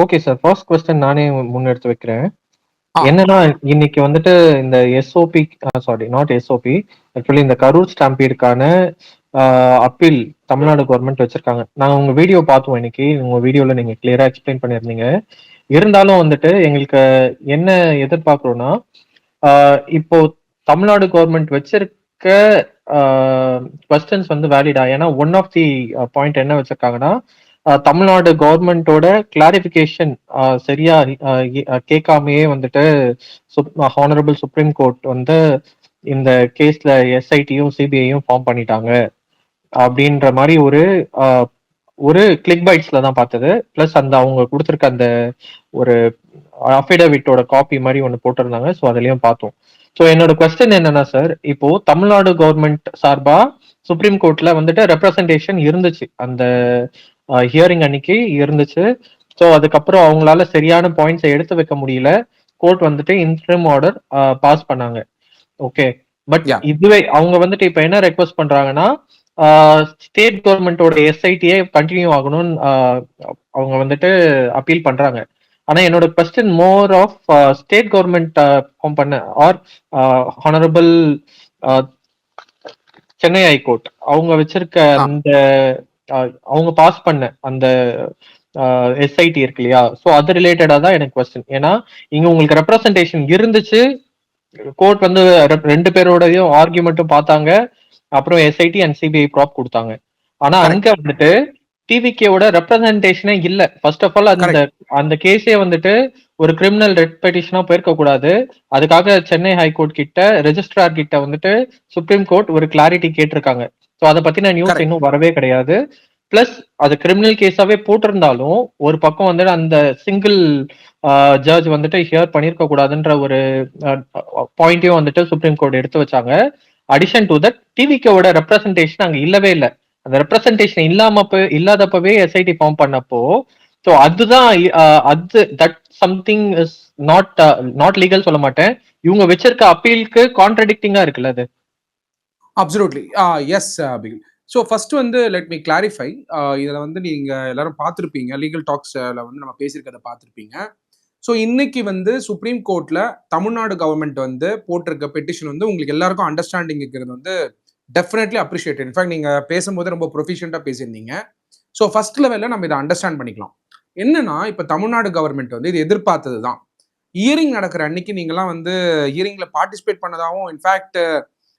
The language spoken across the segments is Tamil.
Okay sir. ஃபர்ஸ்ட் கொஸ்டின் நானே முன்னெடுத்து வைக்கிறேன். ஆ என்னன்னா, இன்னைக்கு வந்துட்டு இந்த SOP sorry not SOP. Actually இந்த கரூர் ஸ்டாம்பீடுக்கான அப்பீல் தமிழ்நாடு கவர்மெண்ட் வச்சிருக்காங்க. நாங்க உங்க வீடியோ பார்த்தோம் இன்னைக்கு. உங்க வீடியோல நீங்க கிளியரா எக்ஸ்பிளைன் பண்ணியிருந்தீங்க. இருந்தாலும் வந்துட்டு எங்களுக்கு என்ன எதிர்பார்க்கிறோம்னா, இப்போ தமிழ்நாடு கவர்மெண்ட் வச்சிருக்க கொஸ்டின்ஸ் வந்து வேலிடா? ஏன்னா ஒன் ஆஃப் தி பாயிண்ட் என்ன வச்சிருக்காங்கன்னா, தமிழ்நாடு கவர்மெண்டோட கிளாரிபிகேஷன் சரியா கேட்காமயே வந்துட்டு ஹானரபிள் சுப்ரீம் கோர்ட் வந்து இந்த கேஸ்ல எஸ்ஐடியும் சிபிஐயும் ஃபார்ம் பண்ணிட்டாங்க அப்படின்ற மாதிரி ஒரு கிளிக் பைட்ஸ்ல தான் பார்த்தது. பிளஸ் அந்த அவங்க கொடுத்துருக்க அந்த ஒரு அஃபிடவிட்டோட காப்பி மாதிரி ஒன்று போட்டிருந்தாங்க. ஸோ அதுலயும் பார்த்தோம். ஸோ என்னோட கொஸ்டின் என்னன்னா சார், இப்போ தமிழ்நாடு கவர்மெண்ட் சார்பா சுப்ரீம் கோர்ட்ல வந்துட்டு ரெப்ரசன்டேஷன் இருந்துச்சு, அந்த ஹியரிங் அன்னைக்கு இருந்துச்சு. ஸோ அதுக்கப்புறம் அவங்களால சரியான பாயிண்ட்ஸை எடுத்து வைக்க முடியல. கோர்ட் வந்துட்டு இன்ட்ரிம் ஆர்டர் பாஸ் பண்ணாங்க. ஓகே. பட் யா இதுவே அவங்க வந்துட்டு இப்ப என்ன ரெக்வஸ்ட் பண்றாங்கன்னா, ஸ்டேட் கவர்மெண்டோட எஸ்ஐடியே கண்டினியூ ஆகணும்னு அவங்க வந்துட்டு அப்பீல் பண்றாங்க. ஆனா என்னோட question more of state government form பண்ண ஆர் ஹானரபிள் சென்னை ஹைகோர்ட் அவங்க வச்சிருக்க ஆ அந்த அவங்க பாஸ் பண்ண அந்த எஸ்ஐடி இருக்கு இல்லையா? ஸோ அது ரிலேட்டடா தான் எனக்கு கொஸ்டின். ஏன்னா இங்க உங்களுக்கு ரெப்ரசன்டேஷன் இருந்துச்சு. கோர்ட் வந்து ரெண்டு பேரோடயும் ஆர்கியூமெண்ட்டும் பார்த்தாங்க. அப்புறம் எஸ்ஐடி அண்ட் சிபிஐ ப்ராப் கொடுத்தாங்க. ஆனா அங்க கரெக்ட் வந்துட்டு டிவிகேவோட ரெப்ரசன்டேஷனே இல்ல. ஃபர்ஸ்ட் ஆஃப் ஆல் அந்த கரெக்ட் அந்த கேஸே வந்துட்டு ஒரு கிரிமினல் ரெட் பெட்டிஷனா போயிருக்க கூடாது. அதுக்காக சென்னை ஹைகோர்ட் கிட்ட ரெஜிஸ்ட்ரார் கிட்ட வந்துட்டு சுப்ரீம் கோர்ட் ஒரு கிளாரிட்டி கேட்டிருக்காங்க. ஸோ அதை பத்தின நியூஸ் கரெக்ட் இன்னும் வரவே கிடையாது. பிளஸ் அது கிரிமினல் கேஸாவே போட்டிருந்தாலும் ஒரு பக்கம் வந்துட்டு அந்த சிங்கிள் ஜட்ஜ் வந்துட்டு ஹியர் பண்ணிருக்க கூடாதுன்ற ஒரு பாயிண்டையும் வந்துட்டு சுப்ரீம் கோர்ட் எடுத்து வச்சாங்க. அடிஷன் டு தட் டிவிகேவோட ரெப்ரசன்டேஷன் அங்க இல்லவே இல்லை. அந்த ரெப்ரசன்டேஷன் இல்லாதப்பவே எஸ்ஐடி ஃபார்ம் பண்ணப்போ, ஸோ அதுதான் அது that something is not not legal சொல்ல மாட்டேன். இவங்க வச்சிருக்க அப்பீலுக்கு கான்ட்ரடிக்டிங்கா இருக்குல்ல அது. Absolutely S Bigil. So first வந்து லெட் மீ கிளாரிஃபை. இதில் வந்து நீங்க எல்லாரும் பார்த்துருப்பீங்க, லீகல் டாக்ஸ்ல வந்து நம்ம பேசியிருக்கிறத பார்த்துருப்பீங்க. ஸோ இன்னைக்கு வந்து சுப்ரீம் கோர்ட்ல தமிழ்நாடு கவர்மெண்ட் வந்து போட்டிருக்க பெட்டிஷன் வந்து உங்களுக்கு எல்லாருக்கும் அண்டர்ஸ்டாண்டிங் இருக்கிறது வந்து டெஃபினெட்லி அப்ரிஷியேட். இன்ஃபேக்ட் நீங்க பேசும்போது ரொம்ப ப்ரொஃபிஷியண்டா பேசியிருந்தீங்க. ஸோ ஃபர்ஸ்ட் லெவலில் நம்ம இதை அண்டர்ஸ்டாண்ட் பண்ணிக்கலாம். என்னன்னா இப்போ தமிழ்நாடு கவர்மெண்ட் வந்து இது எதிர்பார்த்தது தான். ஹியரிங் நடக்கிற அன்னைக்கு நீங்களாம் வந்து ஹியரிங்ல பார்ட்டிசிபேட் பண்ணதாகவும், இன்ஃபேக்ட்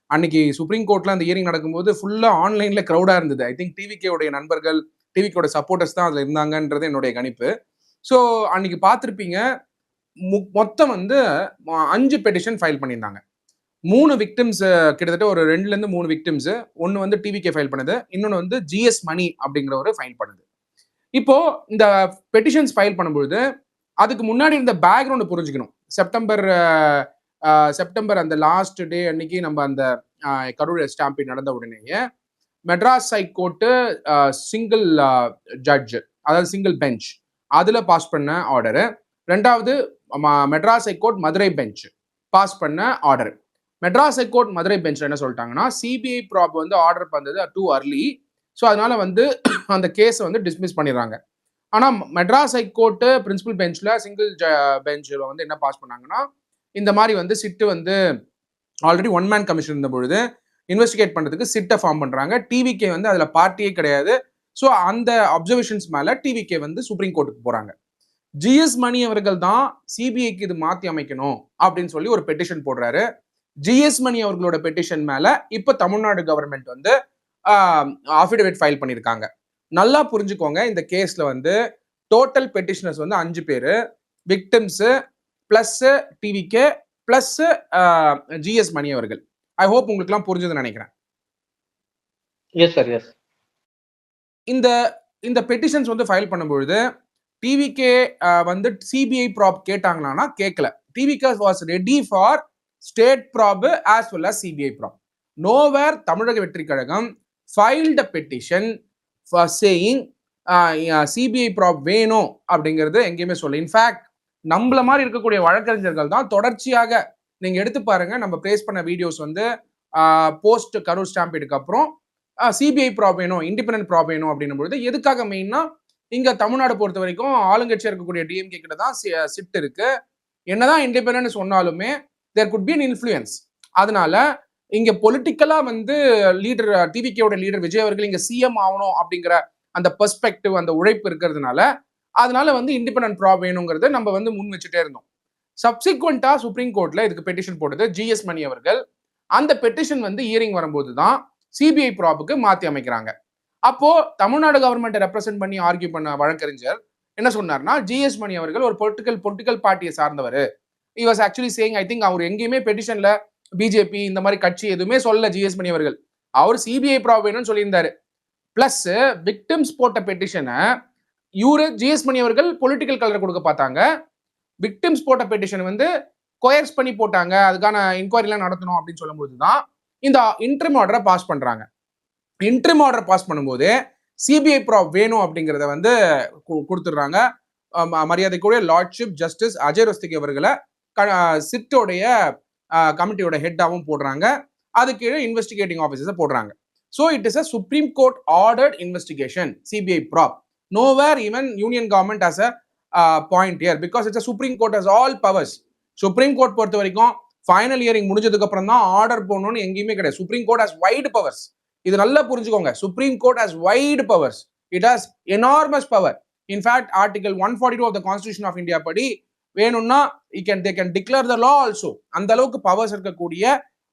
அன்னைக்கு சுப்ரீம் கோர்ட்ல அந்த ஹியரிங் நடக்கும்போது ஃபுல்லா ஆன்லைன்ல கிரௌடா இருந்தது. ஐ திங்க் டிவிகே உடைய நண்பர்கள், டிவிகேட சப்போர்ட்டர்ஸ் தான் அதுல இருந்தாங்கன்றது என்னுடைய கணிப்பு. ஸோ அன்னைக்கு பார்த்திருப்பீங்க, மொத்தம் வந்து 5 பெட்டிஷன் ஃபைல் பண்ணியிருந்தாங்க. 3 விக்டிம்ஸ், கிட்டத்தட்ட ஒரு 2ல இருந்து 3 விக்டிம்ஸ். ஒன்னு வந்து டிவிகே ஃபைல் பண்ணுது, இன்னொன்னு வந்து ஜிஎஸ் மணி அப்படிங்கிறவரு ஃபைல் பண்ணுது. இப்போ இந்த பெட்டிஷன்ஸ் ஃபைல் பண்ணும்பொழுது அதுக்கு முன்னாடி இந்த பேக்ரவுண்ட் புரிஞ்சுக்கணும். செப்டம்பர் அந்த லாஸ்ட் டே அன்னைக்கு நம்ம அந்த கரூர் ஸ்டாம்பீட் நடந்த உடனேயே மெட்ராஸ் ஹைகோர்ட்டு சிங்கிள் ஜட்ஜ், அதாவது சிங்கிள் பெஞ்ச், அதுல பாஸ் பண்ண ஆர்டரு. ரெண்டாவது Madras high court Madurai bench pass பண்ண order. Madras high court Madurai bench என்ன சொல்லிட்டாங்கன்னா, சிபிஐ ப்ராப் வந்து ஆர்டர் பண்ணது டூ அர்லி, ஸோ அதனால வந்து அந்த கேஸை வந்து டிஸ்மிஸ் பண்ணிடுறாங்க. ஆனா மெட்ராஸ் ஹைகோர்ட் பிரின்சிபல் பெஞ்ச்ல சிங்கிள் பெஞ்ச்ல வந்து என்ன பாஸ் பண்ணாங்கன்னா, இந்த மாதிரி வந்து சிட்டு வந்து ஆல்ரெடி ஒன் மேன் கமிஷன் இருந்த பொழுது இன்வெஸ்டிகேட் பண்றதுக்கு சிட்டை ஃபார்ம் பண்றாங்க. டிவிகே வந்து அதுல பார்ட்டியே கிடையாது. ஸோ அந்த அப்சர்வேஷன்ஸ் மேல டிவிகே வந்து சுப்ரீம் கோர்ட்டுக்கு போறாங்க. ஜிஎஸ் மணி அவர்கள் தான் சிபிஐக்கு இது மாத்தி அமைக்கணும் அப்படின்னு சொல்லி ஒரு பெட்டிஷன் போடுறாரு. ஜிஎஸ் மணி அவர்களோட பெட்டிஷன் மேல இப்ப தமிழ்நாடு கவர்மெண்ட் வந்து அஃபிடவிட் ஃபைல் பண்ணியிருக்காங்க. நல்லா புரிஞ்சுக்கோங்க, இந்த கேஸ்ல வந்து டோட்டல் பெட்டிஷனர்ஸ் வந்து 5 பேரு, victims plus TVK plus GS Mani அவர்கள். ஐ ஹோப் உங்களுக்கு எல்லாம் புரிஞ்சதுன்னு நினைக்கிறேன். Yes sir, yes. இந்த இந்த பெட்டிஷன்ஸ் வந்து ஃபைல் பண்ணும்பொழுது டிவிகே வந்து சிபிஐ ப்ராப் கேட்டாங்களான்னா கேட்கல. TVK was ready for state probe as well as CBI probe. Nowhere Tamilaga Vettri Kazhagam filed petition for saying CBI probe வேணும் அப்படிங்கிறது எங்கேயுமே சொல்ல. இன்ஃபேக்ட் நம்மள மாதிரி இருக்கக்கூடிய வழக்கறிஞர்கள் தான் தொடர்ச்சியாக நீங்க எடுத்து பாருங்க, நம்ம பிளேஸ் பண்ண வீடியோஸ் வந்து போஸ்ட் கரூர் ஸ்டாம்பீடுக்கு அப்புறம் சிபிஐ ப்ராப் வேணும், இண்டிபெண்டன்ட் ப்ராப் வேணும் அப்படின்னும் பொழுது எதுக்காக மெயின்னா இங்க தமிழ்நாடு பொறுத்த வரைக்கும் ஆளுங்கட்சியா இருக்கக்கூடிய டிஎம்கே கிட்ட தான் சிட் இருக்கு. என்னதான் இண்டிபெண்டன்ட் சொன்னாலுமே தேர் குட் பி அன் இன்ஃப்ளூயன்ஸ். அதனால இங்க பொலிட்டிக்கலா வந்து லீடர் டிவிகேயோட லீடர் விஜய் அவர்கள் இங்க சிஎம் ஆகணும் அப்படிங்கிற அந்த பெர்ஸ்பெக்டிவ், அந்த உழைப்பு இருக்கிறதுனால அதனால வந்து இண்டிபெண்டன்ட் ப்ராப் வேணுங்கிறது நம்ம வந்து முன் வச்சுட்டே இருந்தோம். சப்சிக்வெண்டா சுப்ரீம் கோர்ட்ல இதுக்கு பெட்டிஷன் போட்டது ஜிஎஸ் மணி அவர்கள். அந்த பெட்டிஷன் வந்து ஹியரிங் வரும்போது தான் சிபிஐ ப்ராபுக்கு மாத்தி அமைக்கிறாங்க. அப்போ தமிழ்நாடு கவர்மெண்ட் ரெப்ரசென்ட் பண்ணி ஆர்கியூ பண்ண வழக்கறிஞர் என்ன சொன்னார்னா, ஜிஎஸ் மணி அவர்கள் ஒரு பொலிட்டிக்கல் பார்ட்டியை சார்ந்தவர். he was actually saying, I think அவர் எங்கேயுமே பெட்டிஷன்ல பிஜேபி இந்த மாதிரி கட்சி எதுவுமே சொல்லல ஜிஎஸ் மணி அவர்கள். அவர் சிபிஐ ப்ராப் வேணும்னு சொல்லியிருந்தாரு. பிளஸ் விக்டிம்ஸ் போட்ட பெட்டிஷனை இவரு ஜிஎஸ் மணி அவர்கள் பொலிட்டிக்கல் கலர் கொடுக்க பார்த்தாங்க. விக்டிம்ஸ் போட்ட பெட்டிஷன் வந்து கொயர்ஸ் பண்ணி போட்டாங்க, அதுக்கான இன்கொயரிலாம் நடத்தணும் அப்படின்னு சொல்லும்போது தான் இந்த இன்ட்ரிம் ஆர்டரை பாஸ் பண்றாங்க. இன்ட்ரிம் ஆர்டர் பாஸ் பண்ணும்போது சிபிஐ ப்ராப் வேணும் அப்படிங்கிறத வந்து கொடுத்துடுறாங்க. மரியாதைக்குரிய லார்ட்ஷிப் ஜஸ்டிஸ் அஜய் ரஸ்திகி அவர்களை சிட்டோடைய கமிட்டியோட ஹெட்டாகவும் போடுறாங்க. அது கீழே இன்வெஸ்டிகேட்டிங் ஆஃபீஸர்ஸை போடுறாங்க. So it is a supreme court ordered investigation, CBI probe. Nowhere even union government has a point here because it's a supreme court has all powers. Supreme court பொறுத்த வரைக்கும் ஃபைனல் ஹியரிங் முடிஞ்சதுக்கு அப்புறம் தான் ஆர்டர் போடணும்னு எங்கேயுமே கிடையாது. Supreme court has wide powers. இது நல்லா புரிஞ்சுக்கோங்க. Supreme court has wide powers. It has enormous power. In fact article 142 of the constitution of India படி வேணும்னா they can declare the law also. அந்த அளவுக்கு பவர்ஸ் இருக்கக்கூடிய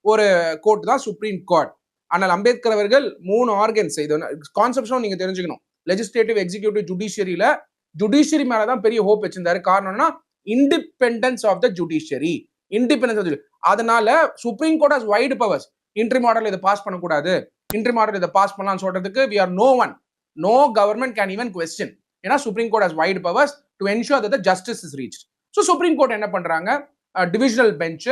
ஒரு கோர்ட் தான் சுப்ரீம் கோர்ட். ஆனால் அம்பேத்கர் அவர்கள் 3 ஆர்கன்ஸ், இது கான்செப்ஷனும் நீங்க தெரிஞ்சுக்கணும். லெஜிஸ்லேட்டிவ், எக்ஸிகியூட்டிவ், ஜுடிஷியரியில ஜுடிஷியரி மேலதான் பெரிய ஹோப் வச்சிருந்தாரு. காரணம்னா independence of the judiciary, independence. அதனால supreme court has wide powers. Interim ஆர்டர்ல இதை பாஸ் பண்ணக்கூடாது, இன்ட்ரிம் ஆர்டர் இதை பாஸ் பண்ணலாம்னு சொல்றதுக்கு we are no one, no government can even question. ஏன்னா supreme court has wide powers to ensure that the justice is reached. So supreme court என்ன பண்றாங்க, டிவிஷனல் பெஞ்ச்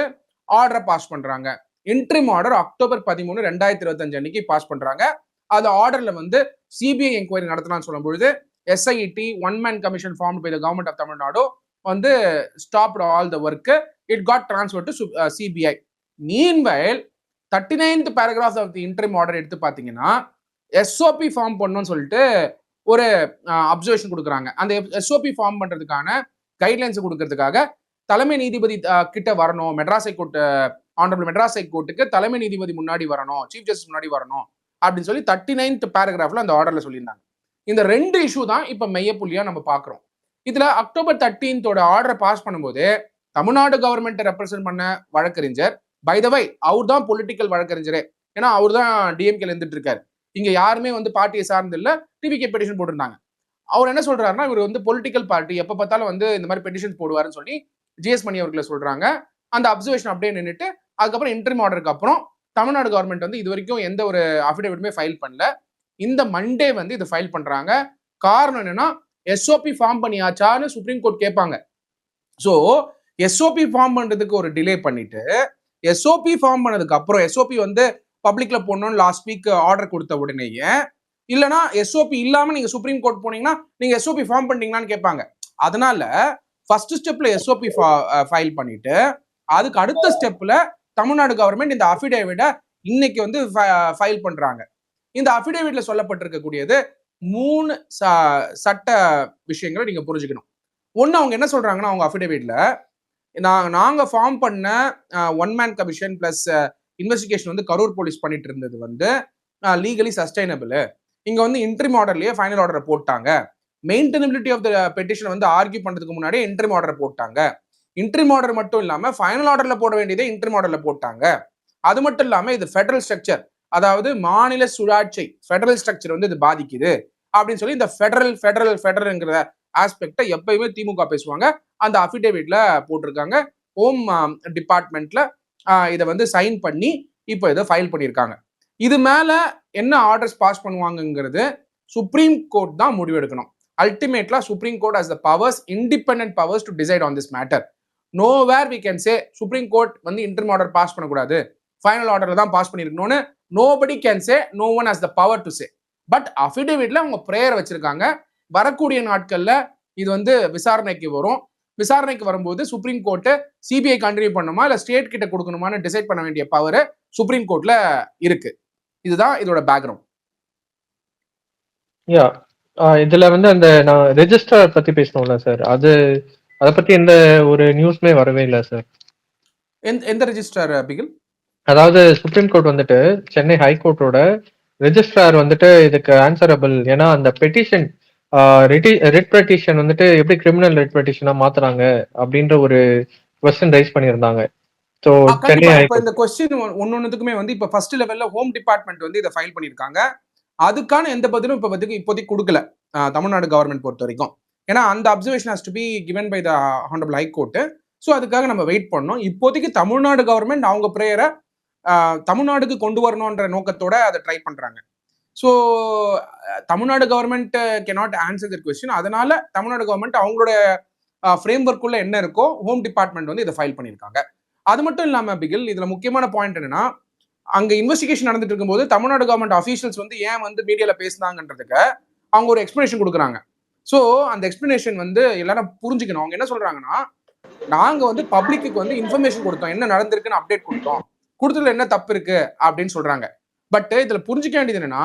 ஆர்டரை பாஸ் பண்றாங்க. இன்ட்ரிம் ஆர்டர் அக்டோபர் 13, 2025 அன்னைக்கு பாஸ் பண்றாங்க. அது ஆர்டர்ல வந்து சிபிஐ என்கொயரி நடத்தலாம்னு சொல்லும் பொழுது SIT one man commission form by the government of Tamil Nadu வந்து stopped all the work. It got transfer to CBI. Meanwhile 39th paragraph of the interim order எடுத்து பார்த்தீங்கன்னா எஸ்ஓபி ஃபார்ம் பண்ணணும்னு சொல்லிட்டு ஒரு அப்சர்வேஷன் கொடுக்குறாங்க. அந்த எஸ்ஓபி ஃபார்ம் பண்றதுக்கான கைட்லைன்ஸ் கொடுக்கறதுக்காக தலைமை நீதிபதி கிட்ட வரணும். மெட்ராஸ் ஹைகோர்ட், ஆனரபிள் மெட்ராஸ் ஹைகோர்ட்டுக்கு தலைமை நீதிபதி முன்னாடி வரணும், சீஃப் ஜஸ்டிஸ் முன்னாடி வரணும் அப்படின்னு சொல்லி 39th paragraphல அந்த ஆர்டர்ல சொல்லியிருந்தாங்க. இந்த 2 இஷ்யூ தான் இப்ப மையப்புள்ளியா நம்ம பாக்குறோம். இதுல அக்டோபர் 13th ஆர்டரை பாஸ் பண்ணும்போது தமிழ்நாடு கவர்மெண்ட் ரெப்ரசென்ட் பண்ண வழக்கறிஞர், பை த வை அவர் தான் பொலிட்டிக்கல் வழக்கறிஞரே, ஏன்னா அவர் தான் டிஎம்கேல இருந்துட்டு இருக்காரு. இங்க யாருமே வந்து பார்ட்டியை சார்ந்து இல்ல, டிவிகே பெட்டிஷன் போட்டிருந்தாங்க. அவர் என்ன சொல்றாருன்னா, இவர் வந்து பொலிட்டிக்கல் பார்ட்டி, எப்ப பார்த்தாலும் வந்து இந்த மாதிரி பெட்டிஷன் போடுவாருன்னு சொல்லி ஜிஎஸ் மணி அவர்களை சொல்றாங்க. அந்த அப்சர்வேஷன் அப்படியே நின்றுட்டு அதுக்கப்புறம் இன்ட்ரிம் ஆர்டருக்கு அப்புறம் தமிழ்நாடு கவர்மெண்ட் வந்து இது வரைக்கும் எந்த ஒரு அஃபிடேவிட்டுமே ஃபைல் பண்ணல. இந்த மண்டே வந்து இது ஃபைல் பண்றாங்க. காரணம் என்னன்னா, எஸ்ஓபி ஃபார்ம் பண்ணியாச்சான்னு சுப்ரீம் கோர்ட் கேட்பாங்க. ஸோ எஸ்ஓபி ஃபார்ம் பண்றதுக்கு ஒரு டிலே பண்ணிட்டு எஸ்ஓபி ஃபார்ம் பண்ணதுக்கு அப்புறம் எஸ்ஓபி வந்து பப்ளிக்ல போடணும்னு லாஸ்ட் வீக் ஆர்டர் கொடுத்த உடனேயே, இல்லைன்னா எஸ்ஓபி இல்லாம நீங்க சுப்ரீம் கோர்ட் போனீங்கன்னா நீங்க எஸ்ஓபி ஃபார்ம் பண்ணிட்டீங்களான்னு கேட்பாங்க. அதனால ஃபர்ஸ்ட் ஸ்டெப்ல எஸ்ஓபி ஃபைல் பண்ணிட்டு அதுக்கு அடுத்த ஸ்டெப்ல தமிழ்நாடு கவர்மெண்ட் இந்த அஃபிடேவிட்டை இன்னைக்கு வந்து ஃபைல் பண்றாங்க. இந்த அஃபிடேவிட்ல சொல்லப்பட்டிருக்கக்கூடியது 3 சட்ட விஷயங்களை நீங்க புரிஞ்சுக்கணும். ஒன்னு, அவங்க என்ன சொல்றாங்கன்னா, அவங்க அஃபிடேவிட்ல நாங்க ஃபார்ம் பண்ண one man commission plus investigation வந்து கரூர் போலீஸ் பண்ணிட்டு இருந்தது வந்து லீகலி சஸ்டைனபிள். இங்க வந்து இன்ட்ரிம் ஆர்டர்லயே ஃபைனல் ஆர்டரை போட்டாங்க. மெயின்டெனபிலிட்டி ஆஃப் த பெட்டிஷன் வந்து ஆர்கியூ பண்றதுக்கு முன்னாடி இன்ட்ரிம் ஆர்டர் போட்டாங்க. இன்ட்ரிம் ஆர்டர் மட்டும் இல்லாம ஃபைனல் ஆர்டர்ல போட வேண்டியதே இன்ட்ரிம் ஆர்டர்ல போட்டாங்க. அது மட்டும் இல்லாம இது ஃபெடரல் ஸ்ட்ரக்சர், அதாவது மாநில சுழாட்சி ஃபெடரல் ஸ்ட்ரக்சர் வந்து இது பாதிக்குது அப்படின்னு சொல்லி இந்த ஃபெடரல்ங்கிற ஆஸ்பெக்டை எப்பயுமே திமுக பேசுவாங்க. அந்த அஃபிடேவிட்ல போட்டிருக்காங்க. ஹோம் டிபார்ட்மெண்ட்ல இதை வந்து சைன் பண்ணி இப்போ இதை ஃபைல் பண்ணியிருக்காங்க. இது மேல என்ன ஆர்டர்ஸ் பாஸ் பண்ணுவாங்கிறது சுப்ரீம் கோர்ட் தான் முடிவெடுக்கணும். Ultimately supreme court has the powers, independent powers to decide on this matter. Nowhere we can say supreme court வந்து இன்டர்ம் ஆர்டர் பாஸ் பண்ணக்கூடாது, ஃபைனல் ஆர்டர்ல தான் பாஸ் பண்ணிருக்கணும்னு nobody can say, no one has the power to say. But அஃபிடேவிட்ல அவங்க பிரேயர் வச்சிருக்காங்க. வரக்கூடிய நாட்கள்ல இது வந்து விசாரணைக்கு வரும். விசாரணைக்கு வரும்போது சுப்ரீம் கோர்ட் சிபிஐ கண்டினியூ பண்ணுமா இல்ல ஸ்டேட் கிட்ட கொடுக்கணுமான்னு டிசைட் பண்ண வேண்டிய பவர் சுப்ரீம் கோர்ட்ல இருக்கு. இதுதான் இதோட பேக்ரவுண்ட். யா, இதுல வந்து அந்த நான் ரெஜிஸ்ட்ரார் பத்தி பேசணும்ல சார். அத பத்தி எந்த ஒரு நியூஸ்மே வரவே இல்ல சார். எந்த ரெஜிஸ்ட்ரார் பிகில்? அதாவது சுப்ரீம் கோர்ட் வந்துட்டு சென்னை ஹைகோர்ட்டோட ரெஜிஸ்ட்ரார் வந்துட்டு இதுக்கு ஆன்சரபிள். ஏன்னா அந்த பெட்டிஷன் ரிட் பெட்டிஷன் வந்துட்டு எப்படி கிரிமினல் ரிட் பெட்டிஷனா மாத்துறாங்க அப்படின்ற ஒரு கொஸ்டின் ரைஸ் பண்ணியிருந்தாங்க. ஸோ சென்னை கண்டிப்பா. இப்ப ஹைகோர்ட். இந்த கொஸ்டின் ஒன்னொன்னுக்குமே வந்து இப்ப ஃபர்ஸ்ட் லெவல்ல ஹோம் டிபார்ட்மெண்ட் வந்து இத ஃபைல் பண்ணியிருக்காங்க. அதுக்கான எந்த பதிலும் இப்போதைக்கு குடுக்கல. தமிழ்நாடு கவர்மெண்ட் பொறுத்த வரைக்கும். ஏன்னா அந்த observation has to be given by the honourable high court. So அதுக்காக நம்ம வெயிட் பண்ணோம். இப்போதைக்கு தமிழ்நாடு கவர்மெண்ட் அவங்க பிரேயரை தமிழ்நாடுக்கு கொண்டு வரணும்ன்ற நோக்கத்தோட அதை ட்ரை பண்றாங்க. So Tamil Nadu government cannot answer that question. அதனால தமிழ்நாடு கவர்மெண்ட் அவங்களோட ஃப்ரேம் ஒர்க்குள்ள என்ன இருக்கோ ஹோம் டிபார்ட்மெண்ட் வந்து இதை ஃபைல் பண்ணியிருக்காங்க. அது மட்டும் இல்லாம பிகில் இதுல முக்கியமான பாயிண்ட் என்னன்னா, அங்க இன்வெஸ்டிகேஷன் நடந்துட்டு இருக்கும்போது தமிழ்நாடு கவர்மெண்ட் அஃபீஷியல்ஸ் வந்து ஏன் வந்து மீடியால பேசினாங்கன்றதுக்கு அவங்க ஒரு எக்ஸ்பிளனேஷன் கொடுக்குறாங்க. ஸோ அந்த எக்ஸ்பிளனேஷன் வந்து எல்லாரும் புரிஞ்சுக்கணும். அவங்க என்ன சொல்றாங்கன்னா, நாங்க வந்து பப்ளிக்கு வந்து இன்ஃபர்மேஷன் கொடுத்தோம், என்ன நடந்திருக்குன்னு அப்டேட் கொடுத்தோம், கொடுத்ததுல என்ன தப்பு இருக்கு அப்படின்னு சொல்றாங்க. பட் இதுல புரிஞ்சுக்க வேண்டியது என்னன்னா,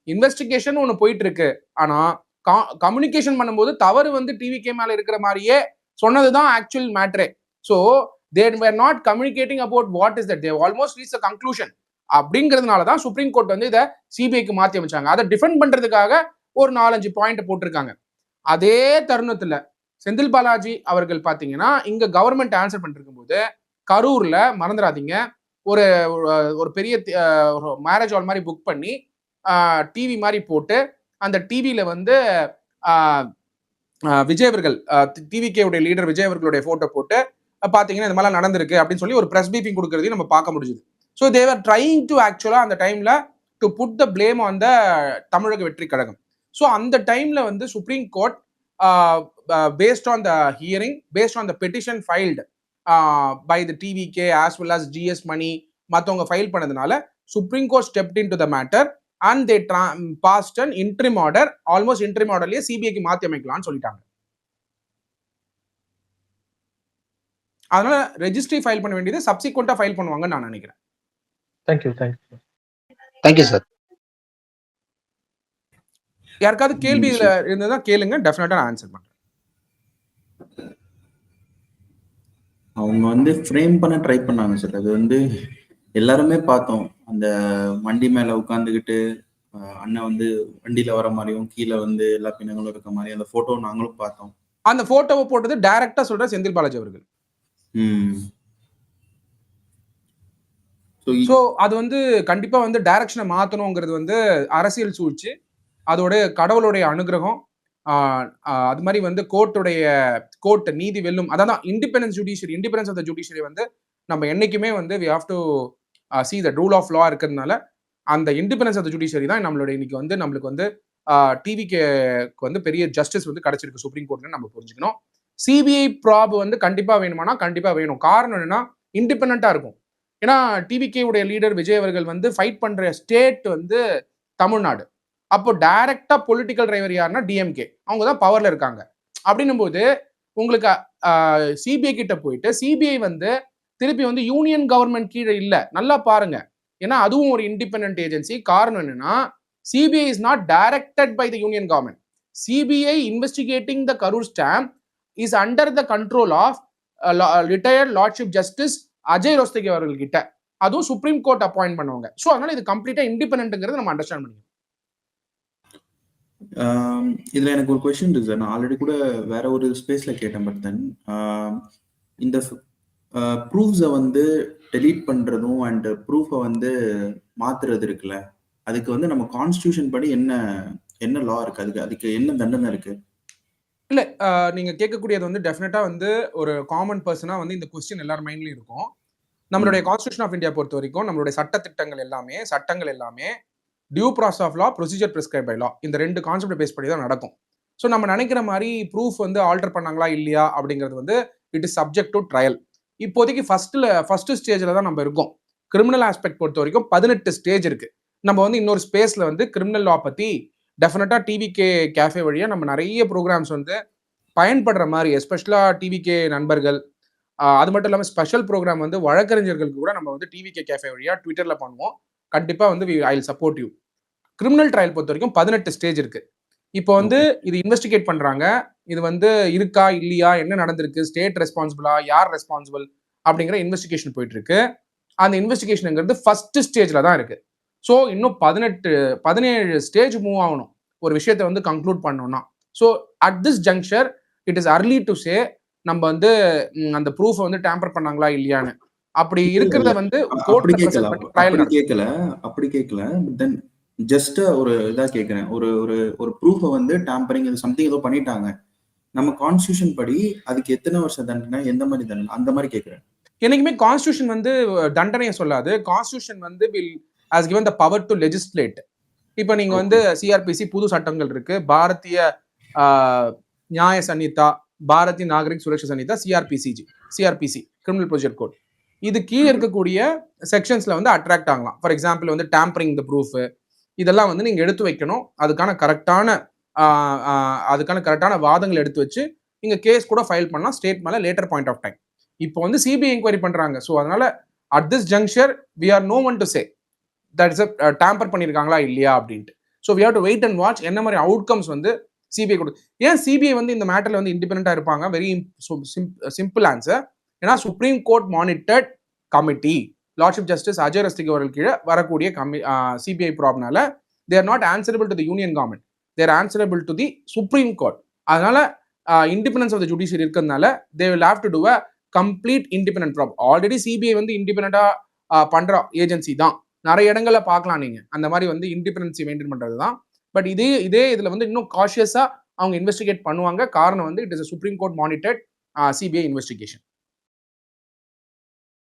இன்வெஸ்டிகேஷன் ஒண்ணு போயிட்டு இருக்கு. ஆனா கம்யூனிகேஷன் பண்ணும்போது தவறு வந்து டிவிகே மேல இருக்கிற மாதிரியே சொன்னதுதான் ஆக்சுவல் மேட்டரே. So they were not communicating about what is that, they almost reached a conclusion அப்படிங்கிறதுனால தான் சுப்ரீம் கோர்ட் வந்து இதை சிபிஐக்கு மாத்தி அமைச்சாங்க. அதை டிஃபெண்ட் பண்றதுக்காக ஒரு 4-5 பாயிண்ட் போட்டிருக்காங்க. அதே தருணத்துல செந்தில் பாலாஜி அவர்கள் பாத்தீங்கன்னா இங்க கவர்மெண்ட் ஆன்சர் பண்ணிட்டு இருக்கும்போது கரூர்ல மறந்துடாதீங்க ஒரு ஒரு பெரிய மேரேஜ் ஹால் மாதிரி புக் பண்ணி டிவி மாதிரி போட்டு அந்த டிவியில வந்து விஜய் அவர்கள் டிவிகே உடைய லீடர் விஜய் அவர்களுடைய போட்டோ போட்டு பாத்தீங்கன்னா இந்த மாதிரிலாம் நடந்திருக்கு அப்படின்னு சொல்லி ஒரு பிரஸ் பீப்பிங் கொடுக்கறதையும் நம்ம பார்க்க முடியுது. So Thevar trying to actually அந்த டைம்ல to put the blame on the Tamilaga Vettri Kazhagam. So அந்த டைம்ல வந்து supreme court based on the hearing, based on the petition filed by the TVK as well as GS Mani மற்றவங்க ஃபைல் பண்ணதுனால supreme court stepped in to the matter and they passed an interim order. Almost interim ஆர்டர்லயே சிபிஐக்கு மாத்தி அமைக்கலாம்னு சொல்லிட்டாங்க. அதனால ரெஜிஸ்ட்ரி ஃபைல் பண்ண வேண்டியது சப்சிக்வெண்டா ஃபைல் பண்ணுவாங்கன்னு நான் நினைக்கிறேன். Thank you sir. யாருக்காவது கேள்வி இதுல இருந்ததா கேளுங்க, டெஃபினட்டா நான் ஆன்சர் பண்றேன். அவங்க வந்து ஃப்ரேம் பண்ண ட்ரை பண்ணாங்க சார். அது வந்து எல்லாருமே பார்த்தோம். அந்த வண்டி மேல உட்காந்துக்கிட்டு அண்ணன் வந்து வண்டியில வர மாதிரியும் கீழே வந்து எல்லா பின்னங்களும் இருக்க மாதிரி அந்த போட்டோ நாங்களும் பார்த்தோம். அந்த போட்டோவை போட்டது டைரக்டா சொல்ற செந்தில் பாலாஜி அவர்கள். ஸோ அது வந்து கண்டிப்பா வந்து டைரக்ஷனை மாத்தணுங்கிறது வந்து அரசியல் சூழ்ச்சி, அதோட கடவுளுடைய அனுகிரகம், அது மாதிரி வந்து கோர்ட் நீதி வெல்லும். அதான் இண்டிபெண்டன்ஸ் ஆஃப் த ஜுடிஷியரி வந்து நம்ம என்னைக்குமே வந்து we have to see the rule of law இருக்கிறதுனால அந்த இண்டிபெண்டன்ஸ் ஆஃப் த ஜுடிஷியரி தான் நம்மளுடைய இன்னைக்கு வந்து நம்மளுக்கு வந்து டிவிக்கு வந்து பெரிய ஜஸ்டிஸ் வந்து கிடைச்சிருக்கு சுப்ரீம் கோர்ட்ல நம்ம புரிஞ்சுக்கணும். சிபிஐ ப்ராப் வந்து கண்டிப்பா வேணுமானா கண்டிப்பா வேணும். காரணம் என்னன்னா இண்டிபெண்டா இருக்கும். ஏன்னா டிவிகே உடைய லீடர் விஜய் அவர்கள் வந்து ஃபைட் பண்ற ஸ்டேட் வந்து தமிழ்நாடு. அப்போ டைரக்டா பொலிட்டிக்கல் டிரைவர் யாருன்னா டிஎம்கே, அவங்க தான் பவர்ல இருக்காங்க. அப்படின்னும் போது உங்களுக்கு சிபிஐ கிட்ட போயிட்டு சிபிஐ வந்து திருப்பி வந்து யூனியன் கவர்மெண்ட் கீழே இல்ல, நல்லா பாருங்க. ஏன்னா அதுவும் ஒரு இண்டிபெண்டன்ட் ஏஜென்சி. காரணம் என்னன்னா CBI is not directed by the union government. CBI investigating the Karur stampede is under the control of retired lordship justice Ajay Rastogi அவர்கள் கிட்ட. அதுவும் சுப்ரீம் கோர்ட் அப்பாயிண்ட் பண்ணுவாங்க. ஸோ அதனால இது கம்ப்ளீட்டா இண்டிபெண்டன்ட்ங்கிறது நம்ம அண்டர்ஸ்டாண்ட் பண்ணிக்கணும். இதுல எனக்கு ஒரு கொஸ்டின் இருக்கு சார். நான் ஆல்ரெடி கூட வேற ஒரு ஸ்பேஸ்ல கேட்டேன். பட் தென் இந்த ப்ரூஃப்ஸை வந்து டெலீட் பண்றதும் அண்ட் ப்ரூஃபை வந்து மாத்துறது இருக்குல்ல, அதுக்கு வந்து நம்ம கான்ஸ்டியூஷன் படி என்ன லா இருக்கு, அதுக்கு என்ன தண்டனை இருக்கு? இல்ல நீங்க கேட்கக்கூடியது வந்து டெஃபினட்டா வந்து ஒரு காமன் பர்சனா வந்து இந்த கொஸ்டின் எல்லார் மைண்ட்லயும் இருக்கும். நம்மளுடைய கான்ஸ்டியூஷன் ஆஃப் இந்தியா பொறுத்த வரைக்கும் நம்மளுடைய சட்டங்கள் எல்லாமே due process of law, procedure prescribe by law, இந்த 2 கான்செப்ட் பேஸ் பண்ணி தான் நடக்கும். ஸோ நம்ம நினைக்கிற மாதிரி ப்ரூஃப் வந்து ஆல்டர் பண்ணாங்களா இல்லையா அப்படிங்கிறது வந்து it is subject to trial. இப்போதைக்கு ஃபர்ஸ்ட் ஸ்டேஜ்ல தான் நம்ம இருக்கோம். கிரிமினல் ஆஸ்பெக்ட் பொறுத்த வரைக்கும் 18 ஸ்டேஜ் இருக்கு. நம்ம வந்து இன்னொரு ஸ்பேஸ்ல வந்து கிரிமினல் லா பத்தி டெஃபினட்டா டிவிகே கேஃபே வழியா நம்ம நிறைய ப்ரோக்ராம்ஸ் வந்து பயன்படுற மாதிரி, எஸ்பெஷலா டிவிகே நண்பர்கள், அது மட்டும் இல்லாமல் ஸ்பெஷல் ப்ரோக்ராம் வந்து வழக்கறிஞர்களுக்கு கூட நம்ம வந்து டிவிகே கேஃபே வழியா ட்விட்டர்ல பண்ணுவோம். கண்டிப்பா வந்து I will support you. Criminal trial பொறுத்த வரைக்கும் 18 ஸ்டேஜ் இருக்கு. இப்போ வந்து இது இன்வெஸ்டிகேட் பண்றாங்க. இது வந்து இருக்கா இல்லையா, என்ன நடந்திருக்கு, ஸ்டேட் ரெஸ்பான்சிபிளா, யார் ரெஸ்பான்சிபிள் அப்படிங்கிற இன்வெஸ்டிகேஷன் போயிட்டு இருக்கு. அந்த இன்வெஸ்டிகேஷனுங்கிறது ஃபர்ஸ்ட் ஸ்டேஜ்ல தான் இருக்கு. ஸோ இன்னும் 17 ஸ்டேஜ் மூவ் ஆகணும் ஒரு விஷயத்தை வந்து கன்க்ளூட் பண்ணணும்னா. So at this juncture it is early to say நம்ம வந்து அந்த ப்ரூஃப் வந்து டேம்பர் பண்ணாங்களா இல்லையான்னு. அப்படி இருக்கிறத வந்து அப்படி கேட்கல. தென் ஜஸ்ட் ஒரு இதா கேட்கிறேன். ஒரு ப்ரூஃப வந்து டேம்பரிங் சம்திங் ஏதோ பண்ணிட்டாங்க. நம்ம கான்ஸ்டிடியூஷன் படி அதுக்கு எத்தனை வருஷம் தண்டனை, எந்த மாதிரி தண்டனை, அந்த மாதிரி கேட்கிறேன். என்னைக்குமே கான்ஸ்டிடியூஷன் வந்து தண்டனையை சொல்லாது. கான்ஸ்டிடியூஷன் வந்து has given the power to legislate. இப்போ நீங்க வந்து சிஆர்பிசி புது சட்டங்கள் இருக்கு. Bharatiya Nyaya Sanhita, Bharatiya Nagarik Suraksha Sanhita, CrPC criminal procedure code. இது கீழே இருக்கக்கூடிய செக்ஷன்ஸ்ல வந்து அட்ராக்ட் ஆகலாம். ஃபார் எக்ஸாம்பிள் வந்து டேம்பரிங் த ப்ரூஃப், இதெல்லாம் வந்து நீங்க எடுத்து வைக்கணும். அதுக்கான கரெக்டான வாதங்கள் எடுத்து வச்சு நீங்க கேஸ் கூட ஃபைல் பண்ணலாம் ஸ்டேட் மேல லேட்டர் பாயிண்ட் ஆஃப் டைம். இப்போ வந்து சிபிஐ என்கொயரி பண்றாங்க. ஸோ அதனால at this juncture we are no one to say that is tamper பண்ணியிருக்காங்களா இல்லையா அப்படின்ட்டு. So we have to wait and watch என்ன மாதிரி அவுட்கம்ஸ் வந்து சிபிஐ கொடு. ஏன் சிபிஐ வந்து இந்த மேட்டர்ல வந்து இண்டிபெண்டா இருப்பாங்க? Very simple answer. ஏன்னா supreme court monitored committee, lordship justice Ajay Rastogi அவர்கள் கீழே வரக்கூடிய சிபிஐ ப்ராப்ளம்னால they are not answerable to the union government, they're answerable to the supreme court. அதனால இண்டிபெண்டன்ஸ் ஆஃப் த ஜுடிஷியரி இருக்கிறதுனால they will have to do a complete independent probe. Already CBI வந்து இண்டிபெண்டா பண்ற ஏஜென்சி தான். நிறைய இடங்கள்ல பார்க்கலாம் நீங்க அந்த மாதிரி வந்து இண்டிபெண்டன்சி மெயின்டைன் பண்றது தான். பட் இதே இதுல வந்து இன்னும் காஷியஸா அவங்க இன்வெஸ்டிகேட் பண்ணுவாங்க. காரணம் வந்து it is supreme court monitored CBI investigation.